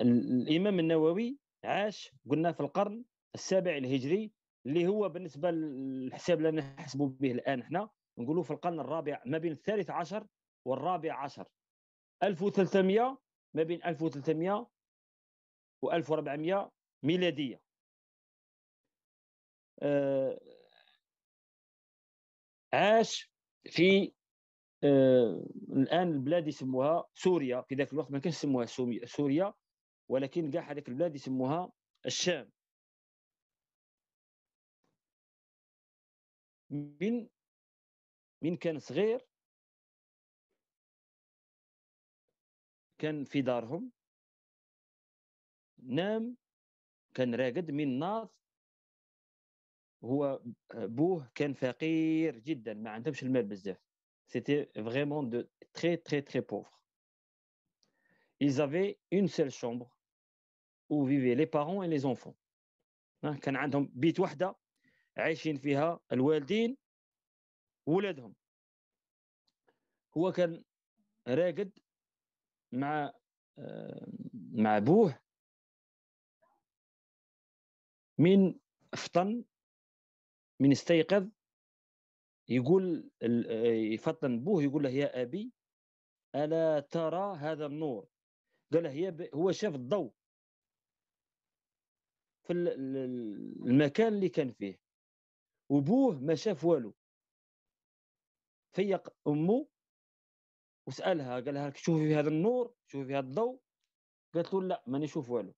الإمام النووي عاش قلنا في القرن السابع الهجري، اللي هو بالنسبة للحساب اللي نحسبوا به الآن احنا نقولوا في القرن الرابع، ما بين الثالث عشر والرابع عشر، 1300، ما بين 1300 و 1400 ميلادية. عاش في الآن البلاد يسموها سوريا، في ذاك الوقت ما كانش يسموها سوريا، ولكن كاع هذيك البلاد يسموها الشام. من كان صغير كان في دارهم، نام، كان راقد من ناض. هو بوه كان فقير جدا، ما عندهمش المال بزاف. C'était vraiment de très très très pauvres. Ils avaient une seule chambre où vivaient les parents et les enfants. كان عندهم بيت وحده عايشين فيها الوالدين وولادهم. هو كان راقد مع مع بوه، من فطن، من استيقظ يقول يفطن بوه، يقول له يا أبي ألا ترى هذا النور؟ قال له هو شاف الضوء في المكان اللي كان فيه، وبوه ما شاف والو. فيق أمه وسألها، قال لها شوفي في هذا النور، شوفي في هذا الضوء؟ قالت له لا، ماني نشوف والو.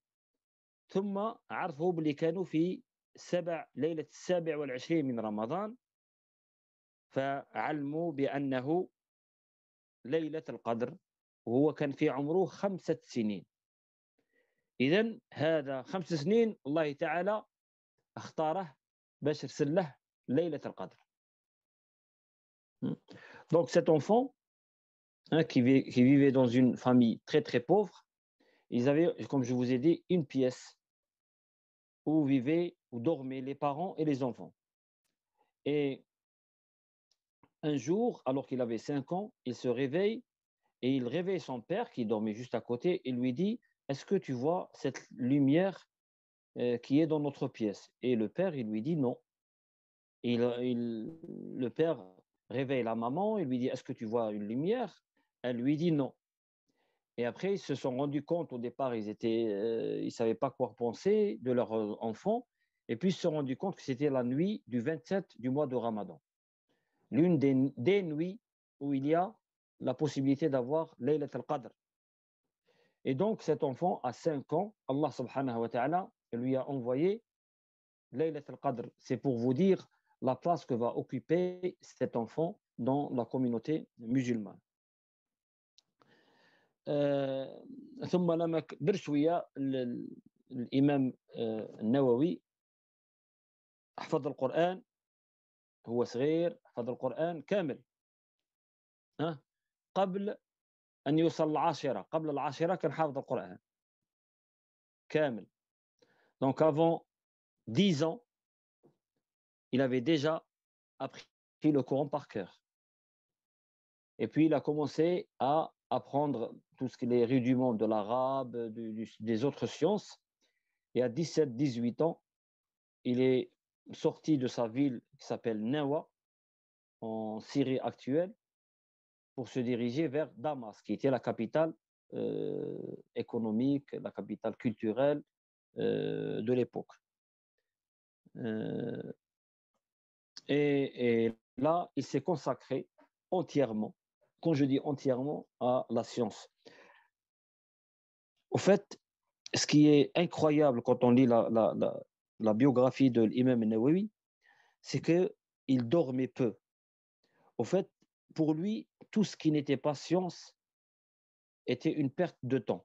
ثم عرفوا بلي كانوا في ليلة 27 من رمضان، فعلموا بأنه ليلة القدر، وهو كان في عمره 5 سنين. إذن هذا 5 سنين الله تعالى اختاره باش يرسل له ليلة القدر. Donc cet enfant qui vivait dans une famille très très pauvre, ils avaient, comme je vous ai dit, une pièce où dormaient les parents et les enfants. Et un jour, alors qu'il avait 5 ans, il se réveille et il réveille son père qui dormait juste à côté et lui dit: est-ce que tu vois cette lumière qui est dans notre pièce? Et le père, il lui dit non. Le père réveille la maman, il lui dit: est-ce que tu vois une lumière? Elle lui dit non. Et après, ils se sont rendus compte, au départ, ils savaient pas quoi penser de leur enfant. Et puis, ils se sont rendus compte que c'était la nuit du 27 du mois de Ramadan. L'une des nuits où il y a la possibilité d'avoir Laylat al-Qadr. Et donc, cet enfant, à 5 ans, Allah subhanahu wa ta'ala lui a envoyé Laylat al-Qadr. C'est pour vous dire la place que va occuper cet enfant dans la communauté musulmane. ثم لما كبر شوية الإمام النووي حفظ القرآن، هو صغير حفظ القرآن كامل قبل أن يوصل العاشرة. قبل العاشرة كان حافظ القرآن كامل. Donc avant 10 ans, il avait déjà appris le Coran par cœur. Et puis il a commencé à apprendre tout ce qui est les rudiments de l'arabe, des autres sciences. Et à 17-18 ans, il est sorti de sa ville qui s'appelle Nawa, en Syrie actuelle, pour se diriger vers Damas, qui était la capitale économique, la capitale culturelle de l'époque. Et là, il s'est consacré entièrement, quand je dis entièrement, à la science. Au fait, ce qui est incroyable quand on lit la biographie de l'imam Nawawi, c'est qu'il dormait peu. Au fait, pour lui, tout ce qui n'était pas science était une perte de temps.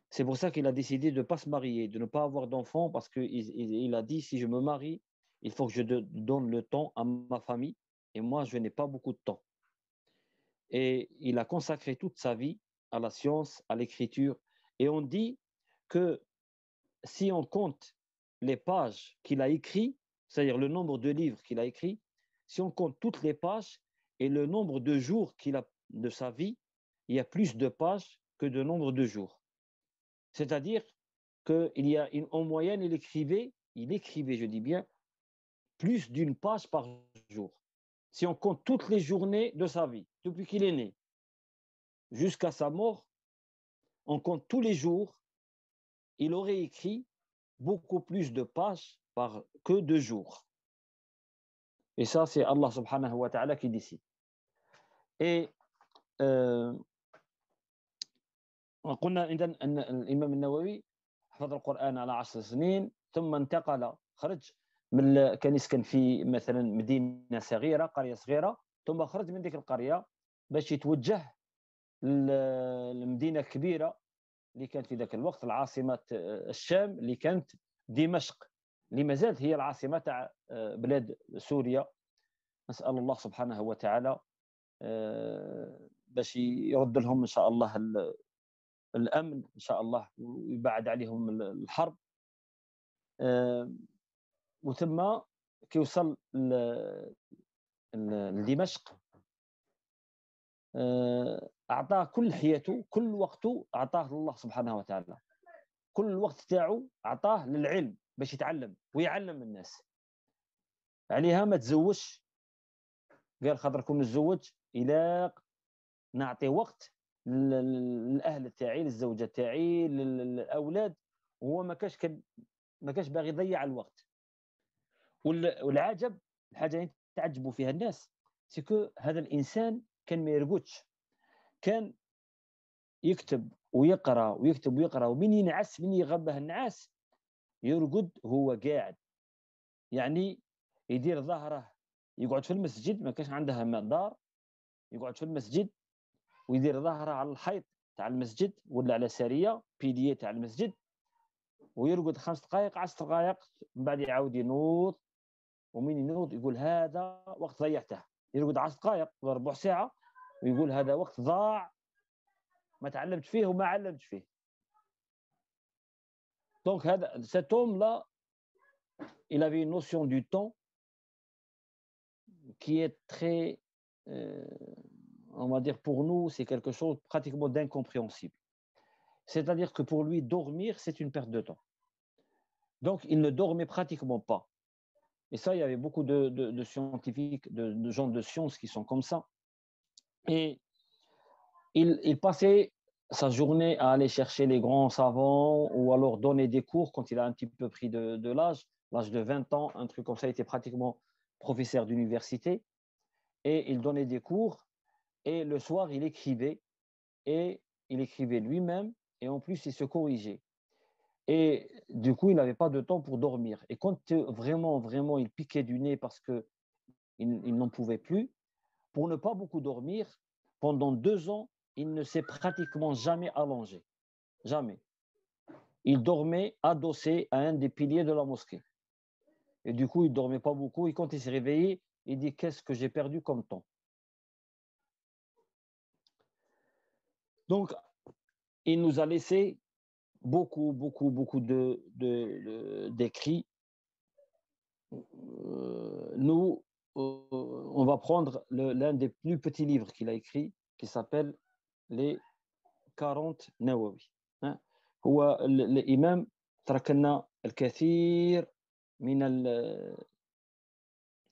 C'est pour ça qu'il a décidé de ne pas se marier, de ne pas avoir d'enfants, parce qu'il a dit, si je me marie, il faut que je donne le temps à ma famille, et moi, je n'ai pas beaucoup de temps. Et il a consacré toute sa vie à la science, à l'écriture. Et on dit que si on compte les pages qu'il a écrites, c'est-à-dire le nombre de livres qu'il a écrits, si on compte toutes les pages et le nombre de jours qu'il a de sa vie, il y a plus de pages que de nombre de jours. C'est-à-dire qu'il y a en moyenne, il écrivait, je dis bien, plus d'une page par jour. Si on compte toutes les journées de sa vie, depuis qu'il est né jusqu'à sa mort, on compte tous les jours, il aurait écrit beaucoup plus de pages que de jours. Et ça, c'est Allah subhanahu wa ta'ala qui décide. Et قلنا إذن أن الإمام النووي حفظ القرآن على 10 سنين ثم انتقل خرج كان يسكن في مثلا مدينة صغيرة قرية صغيرة ثم خرج من ذيك القرية باش يتوجه للمدينة الكبيرة اللي كانت في ذاك الوقت العاصمة الشام اللي كانت دمشق اللي ما زالت هي العاصمة تاع بلاد سوريا. نسأل الله سبحانه وتعالى باش يرد لهم إن شاء الله الأمن إن شاء الله ويبعد عليهم الحرب. وثم كي وصل لدمشق أعطاه كل حياته كل وقته أعطاه الله سبحانه وتعالى. كل الوقت تاعو أعطاه للعلم باش يتعلم ويعلم الناس. عليها ما تزوجش، قال خاطركم نتزوج إلى نعطي وقت للأهل تاعي للزوجة تاعي للأولاد، وهو ما كاش باغي يضيع الوقت. والعجب الحاجة اللي تعجبوا فيها الناس سكو هذا الإنسان كان ما يرقدش، كان يكتب ويقرأ ويكتب ويقرأ، ومن ينعس من يغبه النعاس يرقد هو قاعد، يعني يدير ظهره يقعد في المسجد، ما كانش عنده دار، يقعد في المسجد ويدير ظهره على الحيط تاع المسجد ولا على سارية بيدية تاع المسجد، ويرقد 5 دقائق 10 دقائق من بعد يعاود ينوض، ومن ينوض يقول هذا وقت ضيعته. يرقد 10 دقائق ربع ساعة ويقول هذا وقت ضاع ما تعلمت فيه وما علمت فيه. Donc cet homme-là, il avait une notion du temps qui est très, on va dire pour nous, c'est quelque chose pratiquement d'incompréhensible. C'est-à-dire que pour lui, dormir, c'est une perte de temps. Donc, il ne dormait pratiquement pas. Et ça, il y avait beaucoup de scientifiques, de gens de science qui sont comme ça. Et il passait sa journée à aller chercher les grands savants ou alors donner des cours quand il a un petit peu pris de l'âge de 20 ans, un truc comme ça, il était pratiquement professeur d'université. Et il donnait des cours et le soir, il écrivait lui-même et en plus, il se corrigeait. Et du coup, il n'avait pas de temps pour dormir. Et quand vraiment, il piquait du nez parce qu'il n'en pouvait plus, pour ne pas beaucoup dormir, pendant 2 ans, il ne s'est pratiquement jamais allongé. Jamais. Il dormait adossé à un des piliers de la mosquée. Et du coup, il ne dormait pas beaucoup. Et quand il s'est réveillé, il dit « Qu'est-ce que j'ai perdu comme temps ?» Donc, il nous a laissé beaucoup d'écrits. Nous, on va prendre l'un des plus petits livres qu'il a écrit, qui s'appelle les 40 Nawawi. هو الإمام ترك لنا الكثير من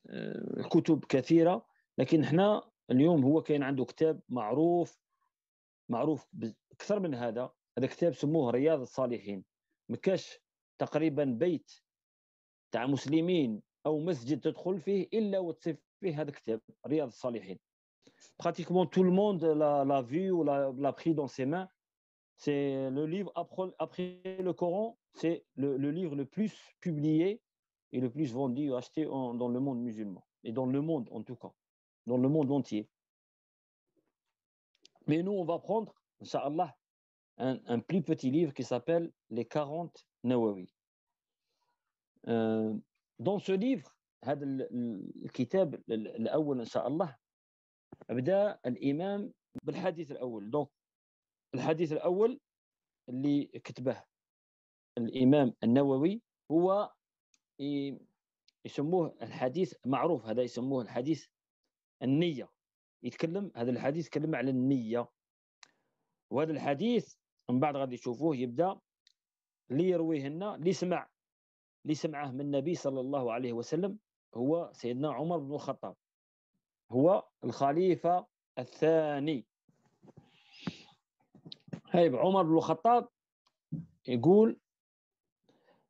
الكتب كثيرة، لكن احنا اليوم هو كاين عنده كتاب معروف أكثر من هذا كتاب سموه رياض الصالحين. مكاش تقريبا بيت تاع مسلمين أو مسجد تدخل فيه إلا وتصيب فيه هذا الكتاب رياض الصالحين. Pratiquement tout le monde l'a vu ou l'a pris dans ses mains. C'est le livre, après le Coran, c'est le livre le plus publié et le plus vendu, acheté dans le monde musulman. Et dans le monde, en tout cas. Dans le monde entier. Mais nous, on va prendre, Inch'Allah, un plus petit livre qui s'appelle Les 40 Nawawi. Dans ce livre, هذا الكتاب الأول إن شاء الله بدأ الإمام بالحديث الأول. Donc الحديث الأول اللي كتبه الإمام النووي هو يسموه الحديث معروف، هذا يسموه الحديث النية. هذا الحديث يتكلم على النية. وهذا الحديث من بعد غادي تشوفوه يبدأ اللي يرويه لنا اللي سمعه من النبي صلى الله عليه وسلم هو سيدنا عمر بن الخطاب، هو الخليفة الثاني. هاي عمر بن الخطاب يقول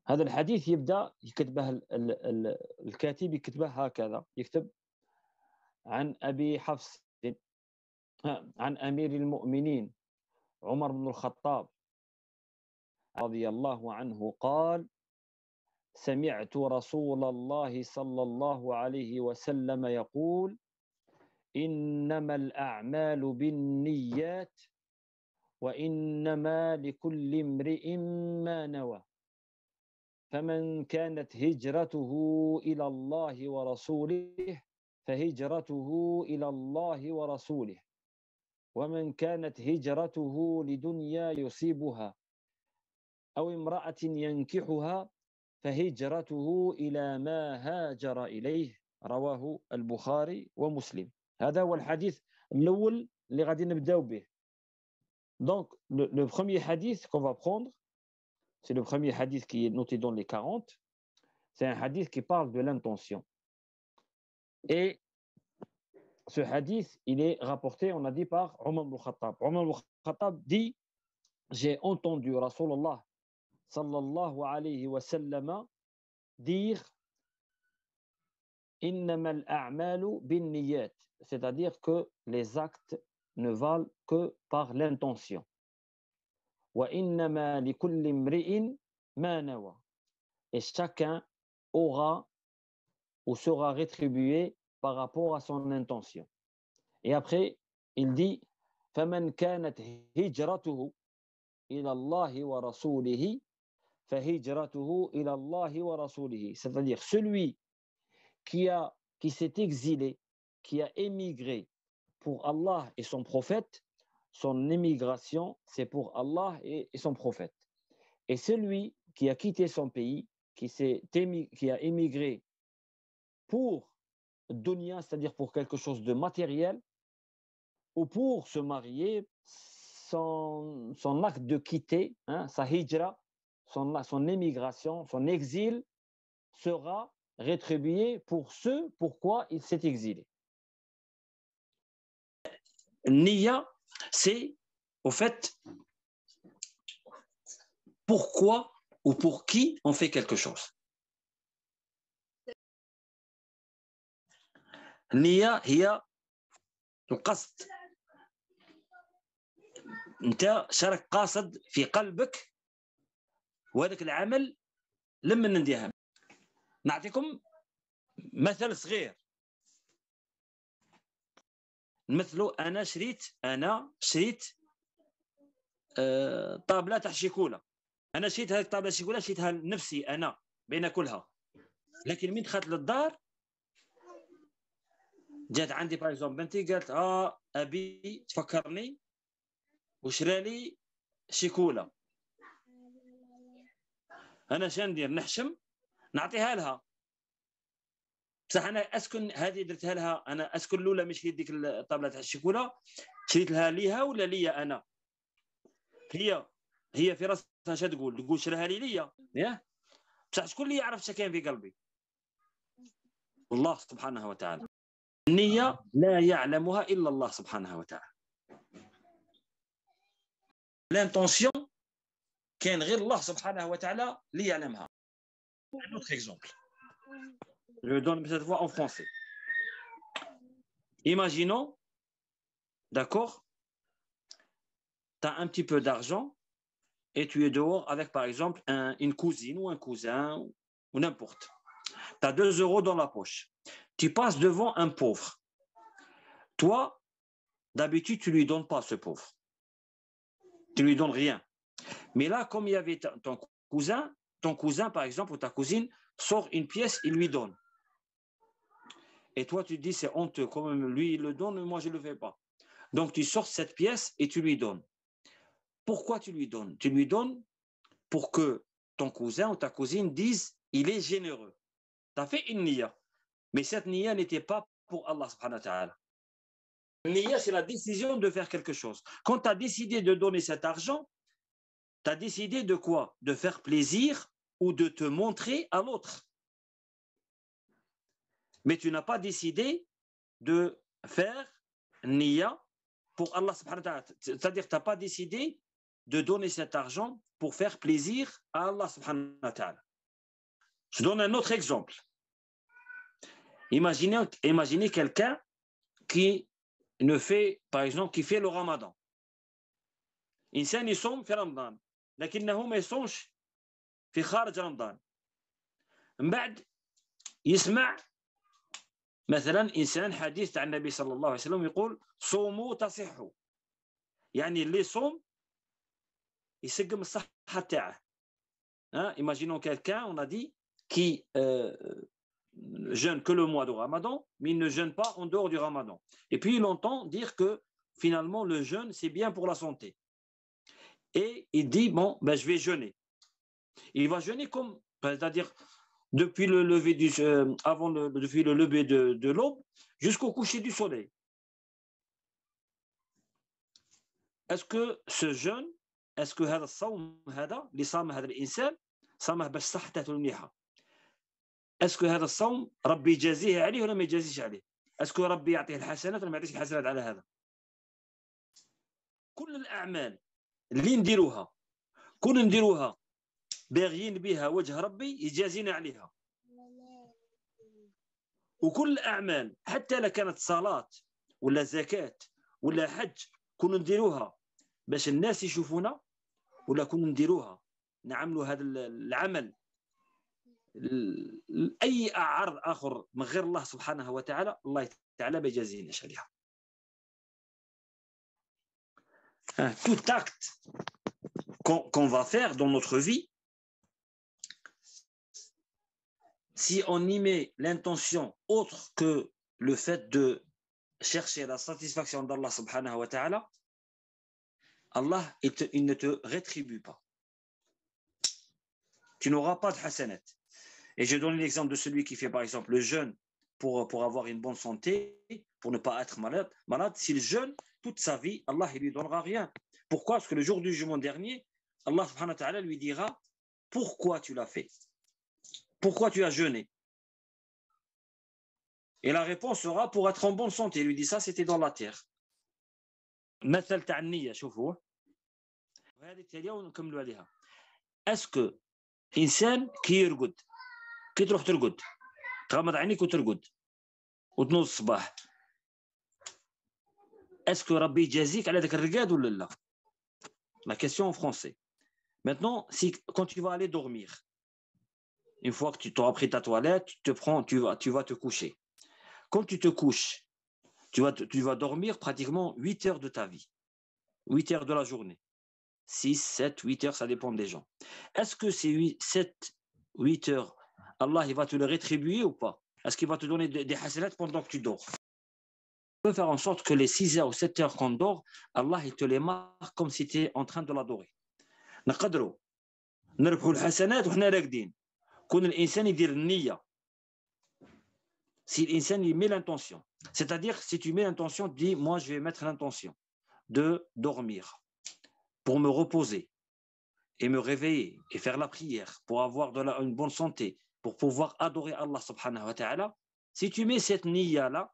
هذا الحديث يبدأ يكتبه الكاتب يكتبه هكذا، يكتب عن أبي حفص عن أمير المؤمنين عمر بن الخطاب رضي الله عنه قال: سمعت رسول الله صلى الله عليه وسلم يقول: إنما الأعمال بالنيات وإنما لكل امرئ ما نوى، فمن كانت هجرته إلى الله ورسوله فهجرته إلى الله ورسوله، ومن كانت هجرته لدنيا يصيبها أو امرأة ينكحها فهجرته إلى ما هاجر إليه. رواه البخاري ومسلم. هذا هو الحديث الأول اللي غادي نبداو به. Donc, le premier hadith qu'on va prendre, c'est le premier hadith qui est noté dans les 40. C'est un hadith qui parle de l'intention. Et ce hadith, il est rapporté, on a dit, par Omar ibn Khattab. Omar ibn Khattab dit: j'ai entendu Rasulullah sallallahu alayhi wa sallam dire innama al-a'malu bin-niyyat, c'est-à-dire que les actes ne valent que par l'intention. Wa innama li kulli imri'in ma nawa, et chacun aura ou sera rétribué par rapport à son intention. Et après, il dit: faman kanat hijratuhu ila Allah wa rasulihi fa hijratuhu ila Allah wa rasulihi, c'est-à-dire celui qui s'est exilé, qui a émigré pour Allah et son prophète, son émigration, c'est pour Allah et son prophète. Et celui qui a quitté son pays, qui a émigré pour dunya, c'est-à-dire pour quelque chose de matériel, ou pour se marier, son acte de quitter, sa hijra, son émigration, son exil, sera rétribué pour ce pourquoi il s'est exilé. Niya, c'est au fait pourquoi ou pour qui on fait quelque chose. Niya هي القصد. انت شارك قاصد في قلبك وهذاك العمل لما نديها. نعطيكم مثل صغير نمثلوا. انا شريت طابله تاع الشيكولا. انا شريت هذه الطابله الشيكولا، شريتها لنفسي انا بناكلها، لكن من دخلت للدار جات عندي باغ اكزومبل بنتي قالت ابي تفكرني وشرى لي شيكولا. انا شنو ندير؟ نحشم نعطيها لها. بصح انا اسكن هذه درتها لها، انا اسكن الاولى مش شريت ديك الطابله تاع الشيكولا، شريت لها ليها ولا ليا انا؟ هي في راسها اش تقول شراها لي ليا، ياه. بصح شكون اللي يعرف اش كاين في قلبي؟ الله سبحانه وتعالى. النية لا يعلمها الا الله سبحانه وتعالى. لانتونسيون كاين غير الله سبحانه وتعالى اللي يعلمها. Un autre exemple. Je le donne cette fois en français. Imaginons, d'accord, tu as un petit peu d'argent et tu es dehors avec, par exemple, une cousine ou un cousin ou n'importe. Tu as 2 euros dans la poche. Tu passes devant un pauvre. Toi, d'habitude, tu ne lui donnes pas ce pauvre. Tu ne lui donnes rien. Mais là, comme il y avait ton cousin, par exemple, ou ta cousine, sort une pièce, il lui donne. Et toi, tu te dis, c'est honteux. Comme lui, il le donne, moi, je ne le fais pas. Donc, tu sors cette pièce et tu lui donnes. Pourquoi tu lui donnes? Tu lui donnes pour que ton cousin ou ta cousine dise, il est généreux. Tu as fait une niya. Mais cette niya n'était pas pour Allah subhanahu wa ta'ala. Niya, c'est la décision de faire quelque chose. Quand tu as décidé de donner cet argent, tu as décidé de quoi? De faire plaisir ou de te montrer à l'autre. Mais tu n'as pas décidé de faire niya pour Allah subhanahu wa ta'ala. C'est-à-dire que tu n'as pas décidé de donner cet argent pour faire plaisir à Allah subhanahu wa ta'ala. Je donne un autre exemple. Imaginez quelqu'un qui ne fait, par exemple, qui fait le ramadan. إنسان يصوم في رمضان لكنه ما يصومش في خارج رمضان. من بعد يسمع مثلا إنسان حديث عن النبي صلى الله عليه وسلم يقول صوموا تصحوا. يعني اللي يصوم يسقم الصحة تاعه. Imaginons quelqu'un, on a dit, qui jeûne que le mois de Ramadan, mais il ne jeûne pas en dehors du Ramadan. Et puis il entend dire que finalement le jeûne c'est bien pour la santé. Et il dit bon, ben je vais jeûner. Il va jeûner comme, c'est-à-dire depuis le lever depuis le lever de l'aube jusqu'au coucher du soleil. Est-ce que ce jeûne, est-ce que هذا الصوم هذا اللي صام هذا الإنسان صامه باش صحته مليحة؟ est-ce que هذا الصوم ربي يجازيه عليه ولا ما يجازيش عليه؟ est-ce que ربي يعطيه الحسنات ولا ما يعطيش الحسنات على هذا؟ كل الأعمال اللي نديروها كون نديروها باغيين بها وجه ربي يجازينا عليها. وكل الأعمال حتى لو كانت صلاة ولا زكاة ولا حج كون نديروها باش الناس يشوفونا ولا كون نديروها نعملوا هذا العمل أي عرض آخر من غير الله سبحانه وتعالى الله تعالى ما يجازيناش عليها. Tout acte qu'on va faire dans notre vie, si on y met l'intention autre que le fait de chercher la satisfaction d'Allah subhanahu wa ta'ala, Allah, il ne te rétribue pas. Tu n'auras pas de hasanat. Et je donne l'exemple de celui qui fait par exemple le jeûne pour avoir une bonne santé, pour ne pas être malade. S'il jeûne toute sa vie, Allah ne lui donnera rien. Pourquoi? Parce que le jour du jugement dernier, Allah subhanahu wa ta'ala lui dira pourquoi tu l'as fait? Pourquoi tu as jeûné? Et la réponse sera pour être en bonne santé. Il lui dit ça, c'était dans la terre. مثل تاع النية شوفوا وهذه التالية ونكملوا عليها. Est-ce que إنسان كي يرقد كي تروح ترقد تغمض عينيك وترقد وتنوض الصباح est-ce que ربي يجازيك على ذاك الرقاد ولا لا؟ La question en français. Maintenant, quand tu vas aller dormir, une fois que tu t'auras pris ta toilette, tu vas te coucher. Quand tu te couches, tu vas dormir pratiquement 8 heures de ta vie. 8 heures de la journée. 6, 7, 8 heures, ça dépend des gens. Est-ce que ces 7, 8 heures, Allah il va te le rétribuer ou pas? Est-ce qu'il va te donner des hasanats pendant que tu dors? On peut faire en sorte que les 6 heures ou 7 heures qu'on dort, Allah il te les marque comme si tu étais en train de l'adorer. نقدروا نربحوا الحسنات وحنا راقدين. كون الإنسان يدير النية. Si l'insan il met l'intention, c'est-à-dire si tu mets l'intention, dis moi je vais mettre l'intention de dormir pour me reposer et me réveiller et faire la prière pour avoir une bonne santé, pour pouvoir adorer Allah subhanahu wa ta'ala. Si tu mets cette niya là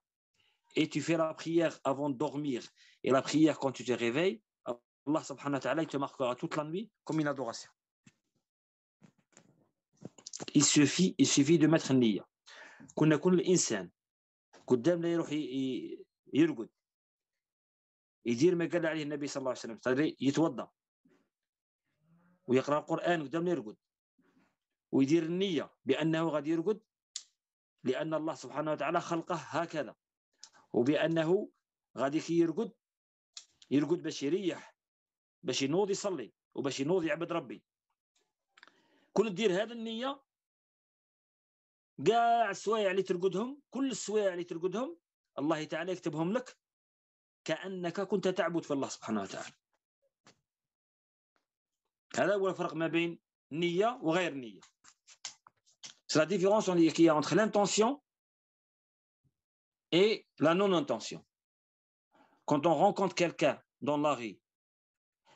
et tu fais la prière avant de dormir et la prière quand tu te réveilles, Allah subhanahu wa ta'ala il te marquera toute la nuit comme une adoration. Il suffit de mettre niya. كنا كل الإنسان قدامنا يروح يرقد يدير ما قال عليه النبي صلى الله عليه وسلم يتوضأ ويقرأ القرآن قدامنا يرقد ويدير النية بأنه غادي يرقد لأن الله سبحانه وتعالى خلقه هكذا وبأنه غادي كي يرقد باش يريح باش ينوض يصلي وباش ينوض يعبد ربي. كل دير هذا النية كاع السوايع اللي ترقدهم كل السوايع اللي ترقدهم الله تعالى يكتبهم لك كأنك كنت تعبد في الله سبحانه وتعالى. هذا هو الفرق ما بين نية وغير نية. C'est la différence qu'il y a entre l'intention et la non-intention. Quand on rencontre quelqu'un dans la rue,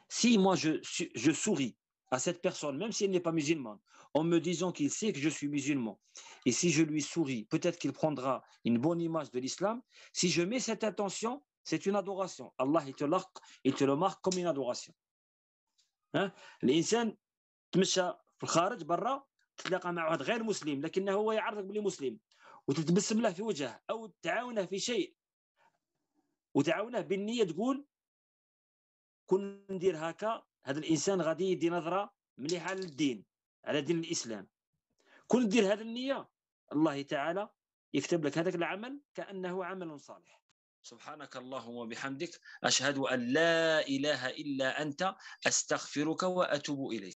si moi je souris à cette personne, même si elle n'est pas musulmane, en me disant qu'il sait que je suis musulman. Et si je lui souris, peut-être qu'il prendra une bonne image de l'islam. Si je mets cette intention, c'est une adoration. Allah, il te le marque comme une adoration. Hein? الإنسان تمشى في الخارج برا تتلاقى مع واحد غير مسلم لكنه هو يعرفك بلي مسلم وتتبسم له في وجهه أو تعاونه في شيء وتعاونه بالنية تقول كون ندير هكا هذا الإنسان غادي يدي نظرة مليحة للدين على دين الإسلام. كون ندير هذه النية الله تعالى يكتب لك هذاك العمل كأنه عمل صالح. سبحانك اللهم وبحمدك أشهد أن لا إله إلا أنت أستغفرك وأتوب إليك.